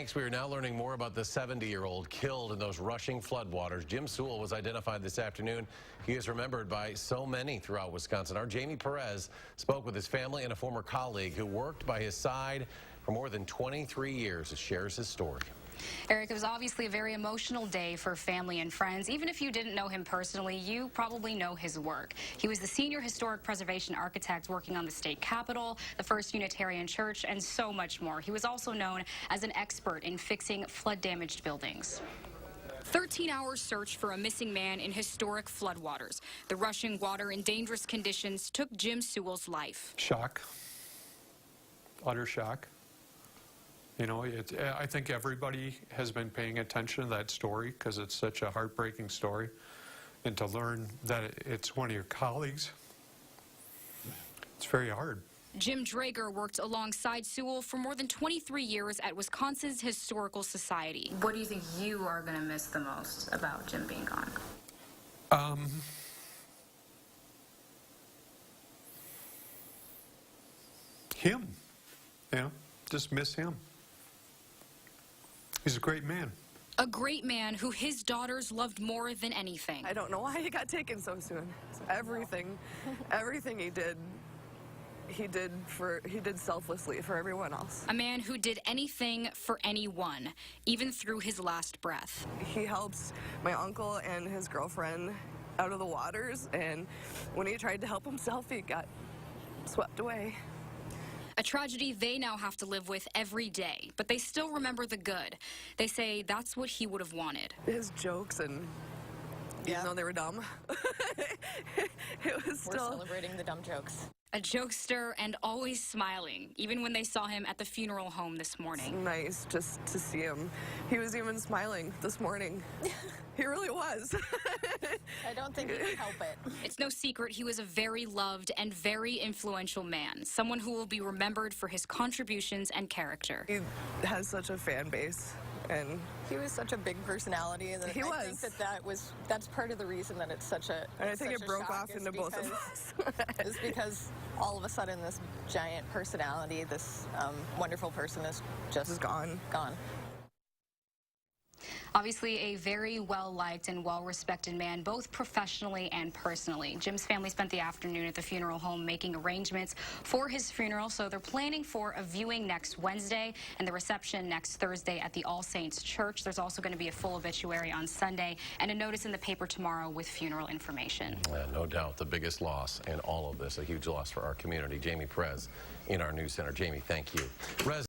Thanks. We are now learning more about the 70-year-old killed in those rushing floodwaters. Jim Sewell was identified this afternoon. He is remembered by so many throughout Wisconsin. Our Jamie Perez spoke with his family and a former colleague who worked by his side for more than 23 years. It shares his story. Eric, it was obviously a very emotional day for family and friends. Even if you didn't know him personally, you probably know his work. He was the senior historic preservation architect working on the state capitol, the first Unitarian church, and so much more. He was also known as an expert in fixing flood-damaged buildings. 13-hour search for a missing man in historic floodwaters. The rushing water in dangerous conditions took Jim Sewell's life. Shock, utter shock. You know, I think everybody has been paying attention to that story because it's such a heartbreaking story. And to learn that it's one of your colleagues, it's very hard. Jim Drager worked alongside Sewell for more than 23 years at Wisconsin's Historical Society. What do you think you are going to miss the most about Jim being gone? Him, you know, just miss him. He's a great man. A great man who his daughters loved more than anything. I don't know why he got taken so soon. Everything he did selflessly for everyone else. A man who did anything for anyone, even through his last breath. He helped my uncle and his girlfriend out of the waters, and when he tried to help himself, he got swept away. A tragedy they now have to live with every day, but they still remember the good. They say that's what he would have wanted. His jokes, and even though they were dumb, it was still... We're celebrating the dumb jokes. A jokester and always smiling, even when they saw him at the funeral home this morning. It's nice just to see him. He was even smiling this morning. He really was. I don't think he could help it. It's no secret he was a very loved and very influential man, someone who will be remembered for his contributions and character. He has such a fan base, and he was such a big personality, and I think that's part of the reason that it's such a. And I think it broke off into both of us. It's because all of a sudden this giant personality, this wonderful person, is just gone. Obviously a very well-liked and well-respected man, both professionally and personally. Jim's family spent the afternoon at the funeral home making arrangements for his funeral, so they're planning for a viewing next Wednesday and the reception next Thursday at the All Saints Church. There's also going to be a full obituary on Sunday and a notice in the paper tomorrow with funeral information. No doubt the biggest loss in all of this, a huge loss for our community. Jamie Perez in our news center. Jamie, thank you.